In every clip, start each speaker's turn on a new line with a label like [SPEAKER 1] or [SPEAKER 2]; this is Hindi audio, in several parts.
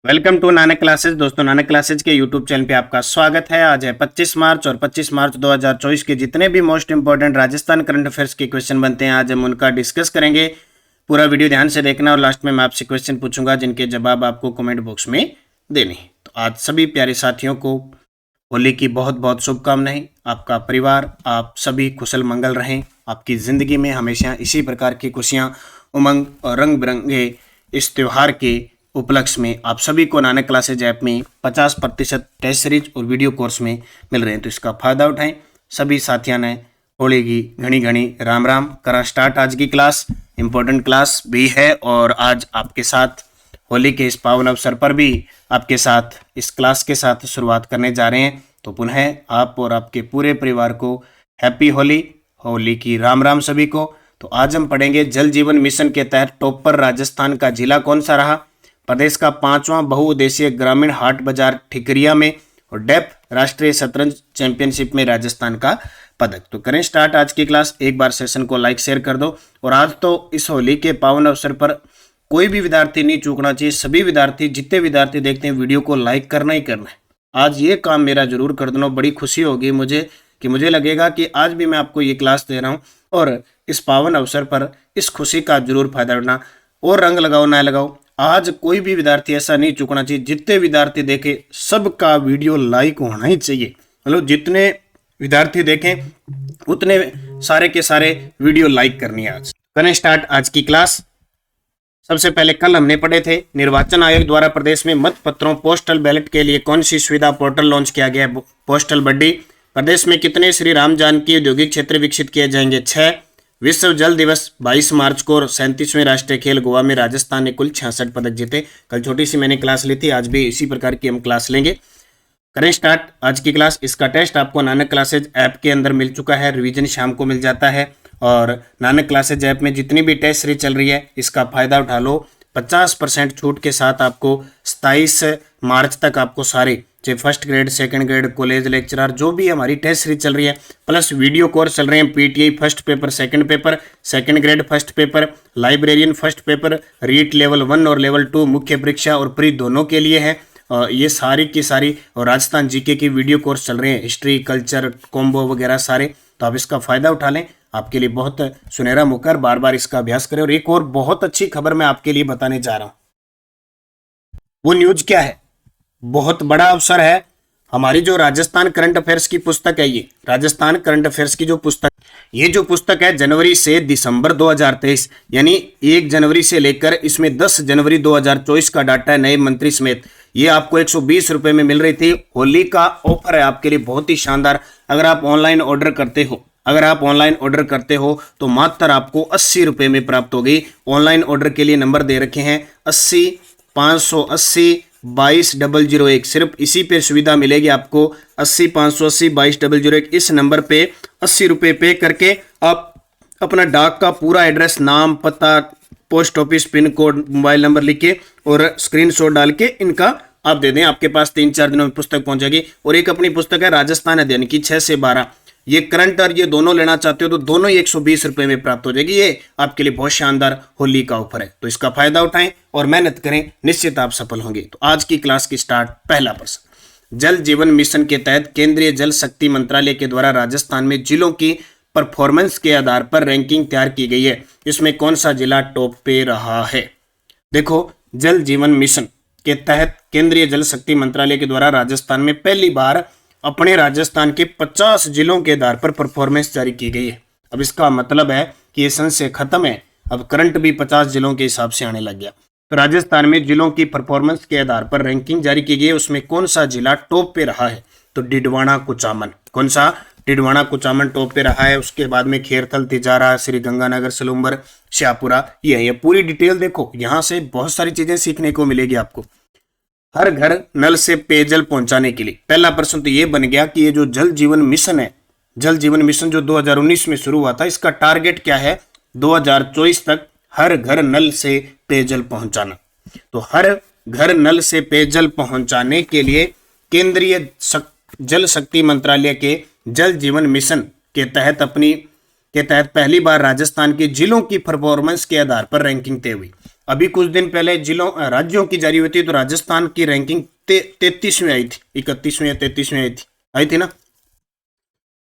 [SPEAKER 1] Welcome to Nanak classes. दोस्तों, नानक क्लासेज के यूट्यूब चैनल पे आपका स्वागत है। आज है 25 मार्च और 25 मार्च 2024 के जितने भी most important Rajasthan current affairs के क्वेश्चन बनते हैं आज हम उनका डिस्कस करेंगे। पूरा वीडियो ध्यान से देखना और लास्ट में मैं आपसे क्वेश्चन पूछूंगा जिनके जवाब आपको कमेंट बॉक्स में देने। तो आज सभी प्यारे साथियों को होली की बहुत बहुत शुभकामनाएं। आपका परिवार, आप सभी कुशल मंगल रहें। आपकी ज़िंदगी में हमेशा इसी प्रकार की खुशियाँ, उमंग और रंग बिरंगे इस त्यौहार के उपलक्ष्य में आप सभी को नानक क्लासेज ऐप में 50% टेस्ट सीरीज और वीडियो कोर्स में मिल रहे हैं, तो इसका फायदा उठाएं। सभी साथियों ने होली की घनी घनी राम राम करा स्टार्ट। आज की क्लास इंपॉर्टेंट क्लास भी है और आज आपके साथ होली के इस पावन अवसर पर भी आपके साथ इस क्लास के साथ शुरुआत करने जा रहे हैं। तो पुनः आप और आपके पूरे परिवार को हैप्पी होली, होली की राम राम सभी को। तो आज हम पढ़ेंगे जल जीवन मिशन के तहत टॉपर राजस्थान का जिला कौन सा रहा, प्रदेश का 5वां बहुउद्देशीय ग्रामीण हाट बाजार ठिकरिया में और डेफ राष्ट्रीय शतरंज चैंपियनशिप में राजस्थान का पदक। तो करें स्टार्ट आज की क्लास। एक बार सेशन को लाइक शेयर कर दो। और आज तो इस होली के पावन अवसर पर कोई भी विद्यार्थी नहीं चूकना चाहिए। सभी विद्यार्थी, जितने विद्यार्थी देखते हैं वीडियो को लाइक करना ही करना है। आज ये काम मेरा जरूर कर देना। बड़ी खुशी होगी मुझे कि मुझे लगेगा कि आज भी मैं आपको ये क्लास दे रहा हूँ और इस पावन अवसर पर इस खुशी का जरूर फायदा उठाना। और रंग लगाओ ना लगाओ, आज कोई भी विद्यार्थी ऐसा नहीं चूकना चाहिए। जितने विद्यार्थी देखे सबका वीडियो लाइक होना ही चाहिए। मतलब जितने विद्यार्थी देखें उतने सारे के सारे वीडियो लाइक करनी है। आज करें स्टार्ट आज की क्लास। सबसे पहले कल हमने पढ़े थे निर्वाचन आयोग द्वारा प्रदेश में मत पत्रों पोस्टल बैलेट के लिए कौन सी सुविधा पोर्टल लॉन्च किया गया है। पोस्टल बड्डी। प्रदेश में कितने श्री राम जानकी औद्योगिक क्षेत्र विकसित किए जाएंगे। 6। विश्व जल दिवस 22 मार्च को और 37वें राष्ट्रीय खेल गोवा में राजस्थान ने कुल 66 पदक जीते। कल छोटी सी मैंने क्लास ली थी, आज भी इसी प्रकार की हम क्लास लेंगे। करें स्टार्ट आज की क्लास। इसका टेस्ट आपको नानक क्लासेज ऐप के अंदर मिल चुका है। रिवीजन शाम को मिल जाता है और नानक क्लासेज ऐप में जितनी भी टेस्ट सीरीज चल रही है इसका फायदा उठा लो। 50% छूट के साथ आपको 27 मार्च तक आपको सारे चाहे first grade, second grade, college lecturer जो भी हमारी टेस्ट सीरीज चल रही है, प्लस वीडियो कोर्स चल रहे हैं। PTI first paper, second grade first paper, librarian first paper, REET level 1 और लेवल 2 मुख्य परीक्षा और प्री दोनों के लिए है। ये सारी की सारी और राजस्थान जीके की वीडियो कोर्स चल रहे हैं, हिस्ट्री, कल्चर, कॉम्बो वगैरह सारे। तो आप इसका फायदा उठा लें, आपके लिए बहुत सुनहरा मौका, बार बार इसका अभ्यास करें। और एक और बहुत अच्छी खबर मैं आपके लिए बताने जा रहा हूं। वो न्यूज क्या है? बहुत बड़ा अवसर है। हमारी जो राजस्थान करंट अफेयर्स की पुस्तक है, ये राजस्थान करंट अफेयर्स की जो पुस्तक, ये जो पुस्तक है जनवरी से दिसंबर 2023 यानी 1 जनवरी से लेकर इसमें 10 जनवरी 2024 का डाटा है नए मंत्री समेत। ये आपको 120 रुपए में मिल रही थी। होली का ऑफर है आपके लिए बहुत ही शानदार। अगर आप ऑनलाइन ऑर्डर करते हो तो मात्र आपको 80 रुपए में प्राप्त होगी। ऑनलाइन ऑर्डर के लिए नंबर दे रखे हैं 80 580 22 सिर्फ इसी पे सुविधा मिलेगी आपको। 80 580 22 इस नंबर पे 80 रुपए पे करके आप अपना डाक का पूरा एड्रेस, नाम, पता, post office, pin code, mobile number लिख के और स्क्रीनशॉट डाल के इनका आप दे दें। आपके पास 3-4 दिनों में पुस्तक पहुंच जाएगी। और एक अपनी पुस्तक है राजस्थान अध्ययन की 6 से 12, ये करंट और ये दोनों लेना चाहते हो तो दोनों ही 120 रुपए में प्राप्त हो जाएगी। ये आपके लिए बहुत शानदार होली का ऑफर है, तो इसका फायदा उठाएं और मेहनत करें, निश्चित आप सफल होंगे। तो आज की क्लास की स्टार्ट। पहला प्रश्न, जल जीवन मिशन के तहत केंद्रीय जल शक्ति मंत्रालय के द्वारा राजस्थान में जिलों की परफॉर्मेंस के आधार पर रैंकिंग तैयार की गई है। इसमें कौन सा जिला टॉप पे रहा है? देखो, जल जीवन मिशन के तहत केंद्रीय जल शक्ति मंत्रालय के द्वारा राजस्थान में पहली बार अपने राजस्थान के 50 जिलों के आधार पर परफॉर्मेंस जारी की गई है। अब इसका मतलब है कि ये संशय खत्म है, अब करंट भी 50 जिलों के हिसाब से आने लग गया। तो राजस्थान में जिलों की परफॉर्मेंस के आधार पर रैंकिंग जारी की गई है। उसमें कौन सा जिला टॉप पे रहा है? तो डिडवाना कुचामन। कौन सा? डिडवाना कुचामन टॉप पे रहा है। उसके बाद में खेरथल, तिजारा, श्री गंगानगर, सलूम्बर, शाहपुरा, ये पूरी डिटेल देखो। यहाँ से बहुत सारी चीजें सीखने को मिलेगी आपको। हर घर नल से पेयजल पहुंचाने के लिए पहला प्रश्न तो ये बन गया कि ये जो जल जीवन मिशन है, जल जीवन मिशन जो 2019 में शुरू हुआ था, इसका टारगेट क्या है? 2024 तक हर घर नल से पेयजल पहुंचाना। तो हर घर नल से पेयजल पहुंचाने के लिए केंद्रीय जल शक्ति मंत्रालय के जल जीवन मिशन के तहत पहली बार राजस्थान के जिलों की परफॉर्मेंस के आधार पर रैंकिंग तय हुई। अभी कुछ दिन पहले राज्यों की जारी हुई थी, तो राजस्थान की रैंकिंग 33वीं आई थी, 31वीं या 33वीं आई थी ना,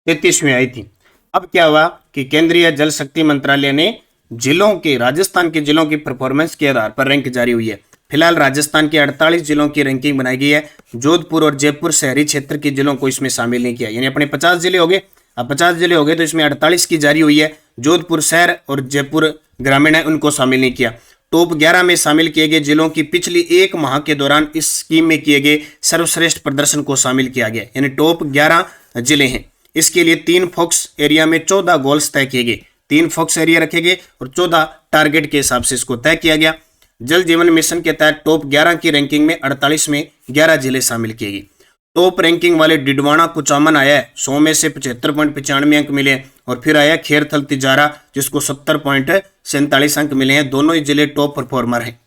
[SPEAKER 1] 33वीं आई थी। अब क्या हुआ कि केंद्रीय जल शक्ति मंत्रालय ने राजस्थान के जिलों की परफॉर्मेंस के आधार पर रैंक जारी हुई है। फिलहाल राजस्थान के 48 जिलों की रैंकिंग बनाई गई है। जोधपुर और जयपुर शहरी क्षेत्र के जिलों को इसमें शामिल नहीं किया, यानी अपने 50 जिले हो गए। अब 50 जिले हो गए तो इसमें 48 की जारी हुई है। जोधपुर शहर और जयपुर ग्रामीण है, उनको शामिल नहीं किया। टॉप 11 में शामिल किए गए जिलों की पिछली एक माह के दौरान इस स्कीम में किए गए सर्वश्रेष्ठ प्रदर्शन को शामिल किया गया, यानी टॉप 11 जिले हैं। इसके लिए 3 फोकस एरिया में 14 गोल्स तय किए गए, 3 फोकस एरिया रखे गए और 14 टारगेट के हिसाब से इसको तय किया गया। जल जीवन मिशन के तहत टॉप 11 की रैंकिंग में 48 में 11 जिले शामिल किए गए। टॉप रैंकिंग वाले डिडवाना कुचामन आया है, 100 में से 75.95 अंक मिले। और फिर आया खेरथल तिजारा, जिसको 70.47 अंक मिले हैं। दोनों ही जिले टॉप परफॉर्मर हैं।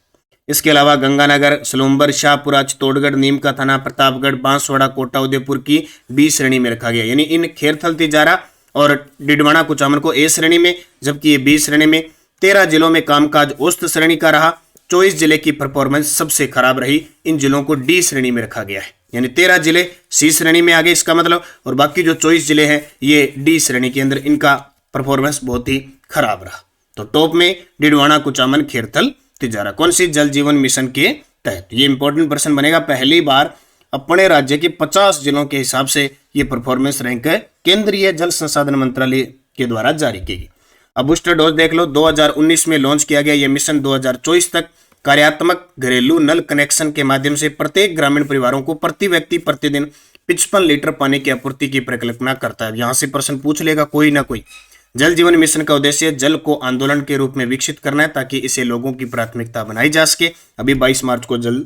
[SPEAKER 1] इसके अलावा गंगानगर, सलूम्बर, शाहपुरा, चित्तौड़गढ़, नीमका थाना, प्रतापगढ़, बांसवाड़ा, कोटा, उदयपुर की बी श्रेणी में रखा गया, यानी इन खेरथल तिजारा और डिडवाना कुचामन को ए श्रेणी में, जबकि ये बी श्रेणी में। 13 जिलों में कामकाज औसत श्रेणी का रहा। 24 जिले की परफॉर्मेंस सबसे खराब रही, इन जिलों को डी श्रेणी में रखा गया है, यानी 13 जिले सी श्रेणी में आ गए इसका मतलब, और बाकी जो 24 जिले हैं ये डी श्रेणी के अंदर, इनका परफॉर्मेंस बहुत ही खराब रहा। तो टॉप में डिडवाना कुचामन, खेरथल तिजारा, कौन सी जल जीवन मिशन के तहत। ये इंपॉर्टेंट प्रश्न बनेगा। पहली बार अपने राज्य के 50 जिलों के हिसाब से ये परफॉर्मेंस रैंक है केंद्रीय जल संसाधन मंत्रालय के द्वारा जारी की गई। अब बूस्टर डोज देख लो, 2019 में लॉन्च किया गया यह मिशन 2024 तक कार्यात्मक घरेलू नल कनेक्शन के माध्यम से प्रत्येक ग्रामीण परिवारों को प्रति व्यक्ति प्रतिदिन 55 लीटर पानी की आपूर्ति की परिकल्पना करता है। यहां से प्रश्न पूछ लेगा कोई ना कोई। जल जीवन मिशन का उद्देश्य जल को आंदोलन के रूप में विकसित करना है, ताकि इसे लोगों की प्राथमिकता बनाई जा सके। अभी 22 मार्च को जल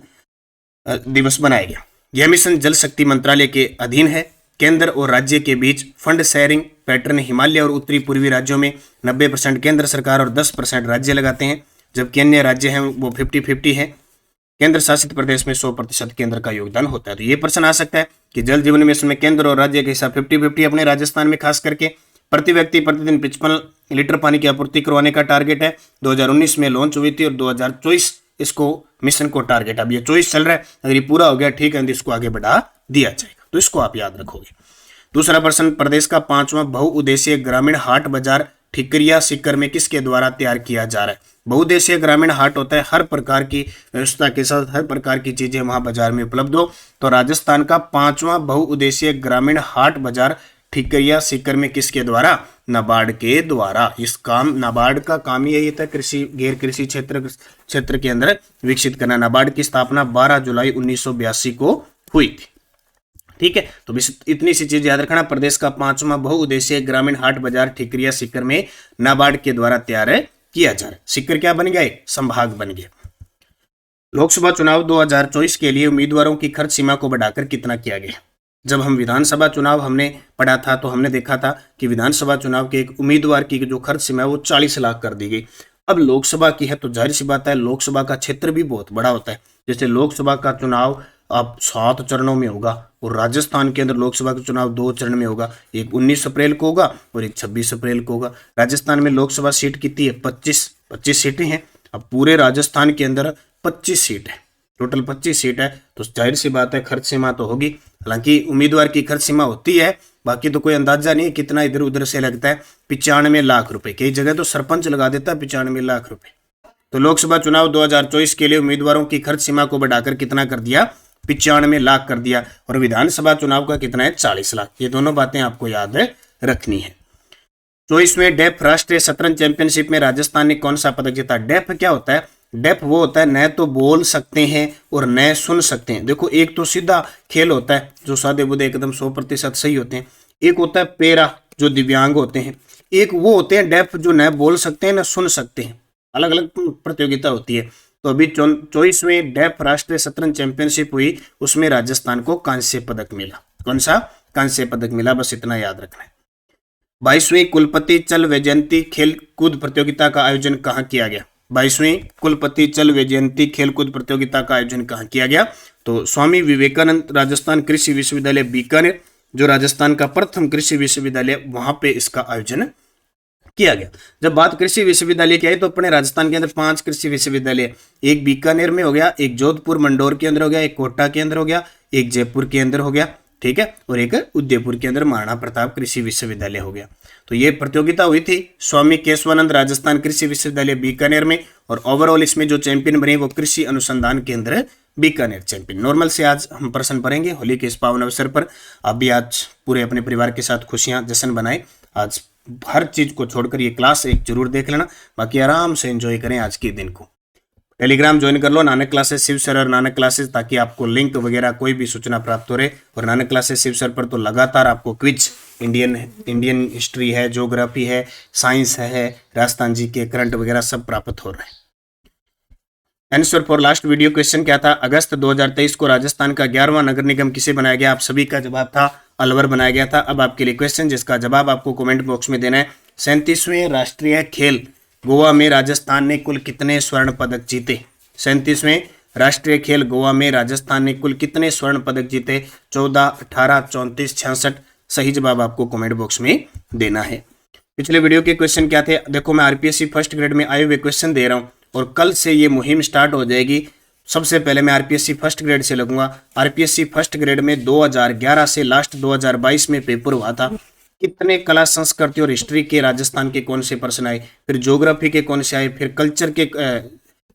[SPEAKER 1] दिवस बनाया गया। यह मिशन जल शक्ति मंत्रालय के अधीन है। केंद्र और राज्य के बीच फंड शेयरिंग पैटर्न हिमालय और उत्तरी पूर्वी राज्यों में 90% केंद्र सरकार और 10% राज्य लगाते हैं, जबकि अन्य राज्य हैं वो 50-50 है। केंद्र शासित प्रदेश में 100% केंद्र का योगदान होता है। तो ये प्रश्न आ सकता है कि जल जीवन मिशन में केंद्र और राज्य के हिसाब 50-50, अपने राजस्थान में खास करके प्रति व्यक्ति प्रतिदिन 55 लीटर पानी की आपूर्ति करवाने का टारगेट है। 2019 में लॉन्च हुई थी और 2024 इसको मिशन को टारगेट। अब ये 24 चल रहा है, अगर ये पूरा हो गया ठीक है तो इसको आगे बढ़ा दिया जाएगा, तो इसको आप याद रखोगे। दूसरा प्रश्न, प्रदेश का 5वां बहुउद्देशीय ग्रामीण हाट बाजार ठिकरिया सीकर में किसके द्वारा तैयार किया जा रहा है। बहुउद्देशीय ग्रामीण हाट होता है हर प्रकार की व्यवस्था के साथ हर प्रकार की चीजें वहां बाजार में उपलब्ध हो। तो राजस्थान का 5वां बहुउद्देशीय ग्रामीण हाट बाजार ठिकरिया सीकर में किसके द्वारा, नाबार्ड के द्वारा। इस काम नाबार्ड का काम ही यही था, कृषि गैर कृषि क्षेत्र के अंदर विकसित करना। नाबार्ड की स्थापना 12 जुलाई 1982 को हुई थी। ठीक है, तो इतनी सी चीज याद रखना। प्रदेश का 5वां बहुउद्देशीय ग्रामीण हाट बाजार ठिकरिया सीकर में नाबार्ड के द्वारा तैयार किया जा रहा है। सीकर क्या बन गया, संभाग बन गया। लोकसभा चुनाव 2024 के लिए उम्मीदवारों की खर्च सीमा को बढ़ाकर कितना किया गया। जब हम विधानसभा चुनाव हमने पढ़ा था तो हमने देखा था कि विधानसभा चुनाव के एक उम्मीदवार की जो खर्च सीमा है वो 40 लाख कर दी गई। अब लोकसभा की है तो जाहिर सी बात है लोकसभा का क्षेत्र भी बहुत बड़ा होता है। जैसे लोकसभा का चुनाव अब 7 चरणों में होगा और राजस्थान के अंदर लोकसभा का चुनाव 2 चरण में होगा, एक 19 अप्रैल को होगा और एक 26 अप्रैल को होगा। राजस्थान में लोकसभा सीट कितनी है, 25 सीटें हैं। अब पूरे राजस्थान के अंदर 25 सीट है, टोटल 25 सीट है, तो जाहिर सी बात है खर्च सीमा तो होगी। हालांकि उम्मीदवार की खर्च सीमा होती है, बाकी तो कोई अंदाजा नहीं है कितना इधर उधर से लगता है। 95 लाख रुपए, कई जगह तो सरपंच लगा देता है 95 लाख रुपए। तो लोकसभा चुनाव 2024 के लिए उम्मीदवारों की खर्च सीमा को बढ़ाकर कितना कर दिया, 95 लाख कर दिया। और विधानसभा चुनाव का कितना है, 40 लाख। ये दोनों बातें आपको याद रखनी है। 24वें डेफ राष्ट्रीय शतरंज चैंपियनशिप में राजस्थान ने कौन सा पदक जीता। डेफ क्या होता है, डेफ वो होता है न तो बोल सकते हैं और न सुन सकते हैं। देखो एक तो सीधा खेल होता है जो सादे बुदे एकदम 100% सही होते हैं, एक होता है पेरा जो दिव्यांग होते हैं, एक वो होते हैं डेफ जो न बोल सकते हैं न सुन सकते हैं। अलग अलग प्रतियोगिता होती है। तो अभी 24वें डेफ राष्ट्रीय शतरंज चैंपियनशिप हुई, उसमें राजस्थान को कांस्य पदक मिला। कौन सा, कांस्य पदक मिला, बस इतना याद रखना है। 22वीं कुलपति चल वैजयंती खेल कूद प्रतियोगिता का आयोजन कहाँ किया गया। 22वीं कुलपति चल वैजयंती खेलकूद प्रतियोगिता का आयोजन कहाँ किया गया, तो स्वामी विवेकानंद राजस्थान कृषि विश्वविद्यालय बीकानेर, जो राजस्थान का प्रथम कृषि विश्वविद्यालय, वहां पे इसका आयोजन किया गया। जब बात कृषि विश्वविद्यालय की आई तो अपने राजस्थान के अंदर 5 कृषि विश्वविद्यालय, एक बीकानेर में हो गया, एक जोधपुर मंडौर के अंदर हो गया, एक कोटा के अंदर हो गया, एक जयपुर के अंदर हो गया, ठीक है, और एक उदयपुर के अंदर महाराणा प्रताप कृषि विश्वविद्यालय हो गया। तो ये प्रतियोगिता हुई थी स्वामी केशवानंद राजस्थान कृषि विश्वविद्यालय बीकानेर में, और ओवरऑल इसमें जो चैंपियन बने वो कृषि अनुसंधान केंद्र बीकानेर चैंपियन। नॉर्मल से आज हम प्रश्न पढ़ेंगे होली के इस पावन अवसर पर। आप भी आज पूरे अपने परिवार के साथ खुशियां जश्न बनाएं। आज हर चीज को छोड़कर ये क्लास एक जरूर देख लेना, बाकी आराम से एंजॉय करें आज के दिन को। टेलीग्राम ज्वाइन कर लो, नानक क्लासेस शिव सर और नानक क्लासेस, ताकि आपको लिंक वगैरह कोई भी सूचना प्राप्त हो रहे। और नानक क्लासेस शिव सर पर तो लगातार आपको क्विज, इंडियन हिस्ट्री है, ज्योग्राफी है, साइंस है, राजस्थान जी के करंट वगैरह सब प्राप्त हो रहे हैं। Answer for last video question क्या था? अगस्त 2023 को राजस्थान का 11वां नगर निगम किसे बनाया गया? आप सभी का जवाब था अलवर बनाया गया था। अब आपके लिए क्वेश्चन जिसका जवाब आपको कमेंट बॉक्स में देना है। 37वें राष्ट्रीय खेल गोवा में राजस्थान ने कुल कितने स्वर्ण पदक जीते? 37वें राष्ट्रीय खेल गोवा में राजस्थान ने कुल कितने स्वर्ण पदक जीते? 14, 18, 34, 66। सही जवाब आपको कमेंट बॉक्स में देना है। पिछले वीडियो के क्वेश्चन क्या थे? देखो मैं आरपीएससी फर्स्ट ग्रेड में आए हुए क्वेश्चन दे रहा हूँ और कल से ये मुहिम स्टार्ट हो जाएगी। सबसे पहले मैं आरपीएससी फर्स्ट ग्रेड से लगूंगा। आरपीएससी फर्स्ट ग्रेड में 2011 से लास्ट 2022 में पेपर हुआ था। कितने कला संस्कृति और हिस्ट्री के राजस्थान के कौन से प्रश्न आए, फिर ज्योग्राफी के कौन से आए, फिर कल्चर के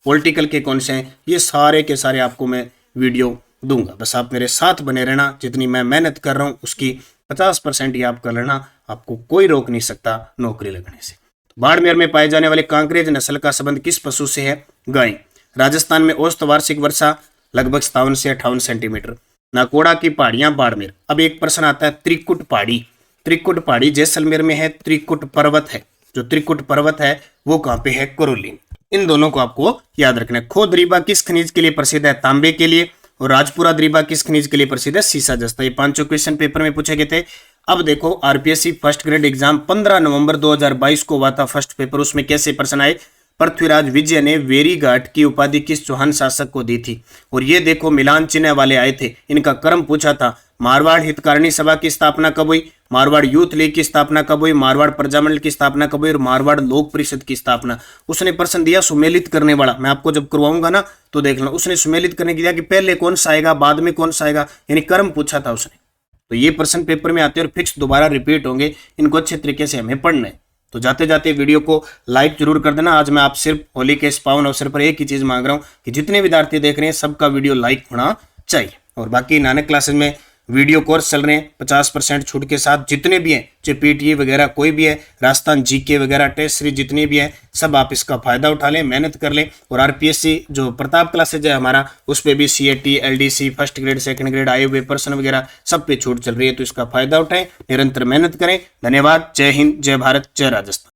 [SPEAKER 1] पॉलिटिकल के कौन से हैं, ये सारे के सारे आपको मैं वीडियो दूंगा। बस आप मेरे साथ बने रहना। जितनी मैं मेहनत कर रहा हूँ उसकी 50% ही आप कर लेना, आपको कोई रोक नहीं सकता नौकरी लगने से। बाड़मेर में पाए जाने वाले कांकरेज नस्ल का संबंध किस पशु से है? गाय। राजस्थान में औसत वार्षिक वर्षा लगभग 57 से 58 सेंटीमीटर। नाकोड़ा की पहाड़ियां बाड़मेर। अब एक प्रश्न आता है त्रिकुट पहाड़ी। त्रिकुट पहाड़ी जैसलमेर में है। त्रिकुट पर्वत है, जो त्रिकुट पर्वत है वो कहाँ पे है? करौली। इन दोनों को आपको याद रखना है। खो दरीबा किस खनिज के लिए प्रसिद्ध है? तांबे के लिए। और राजपुरा दरीबा किस खनिज के लिए प्रसिद्ध है? सीसा जस्ता। ये 5 क्वेश्चन पेपर में पूछे गए थे। अब देखो आरपीएससी फर्स्ट ग्रेड एग्जाम 15 नवंबर 2022 को हुआ था फर्स्ट पेपर। उसमें कैसे प्रश्न आए? पृथ्वीराज विजय ने वेरी घाट की उपाधि किस चौहान शासक को दी थी? और ये देखो मिलान चिन्ह वाले आए थे, इनका क्रम पूछा था। मारवाड़ हितकारिणी सभा की स्थापना कब हुई? मारवाड़ यूथ लीग की स्थापना कब हुई? मारवाड़ प्रजामंडल की स्थापना कब हुई? और मारवाड़ लोक परिषद की स्थापना। उसने प्रश्न दिया सुमेलित करने वाला, मैं आपको जब करवाऊंगा ना तो देख लो। उसने सुमेलित करने के दिया कि पहले कौन सा आएगा बाद में कौन सा आएगा, यानी क्रम पूछा था उसने। तो ये प्रश्न पेपर में आते हैं और फिक्स दोबारा रिपीट होंगे, इनको अच्छे तरीके से हमें पढ़ना है। तो जाते जाते वीडियो को लाइक जरूर कर देना। आज मैं आप सिर्फ होली के इस पावन अवसर पर एक ही चीज मांग रहा हूं कि जितने विद्यार्थी देख रहे हैं सबका वीडियो लाइक होना चाहिए। और बाकी नानक क्लासेस में वीडियो कोर्स चल रहे हैं 50% छूट के साथ। जितने भी हैं, चाहे पीटीए वगैरह कोई भी है, राजस्थान जीके वगैरह टेस्ट सीरीज जितने भी है, सब आप इसका फायदा उठा लें, मेहनत कर लें। और आरपीएससी जो प्रताप क्लासेज है हमारा, उस पर भी CAT, LDC, first grade second grade आए हुए प्रश्न वगैरह सब पे छूट चल रही है। तो इसका फायदा उठाएं, निरंतर मेहनत करें। धन्यवाद। जय हिंद, जय भारत, जय राजस्थान।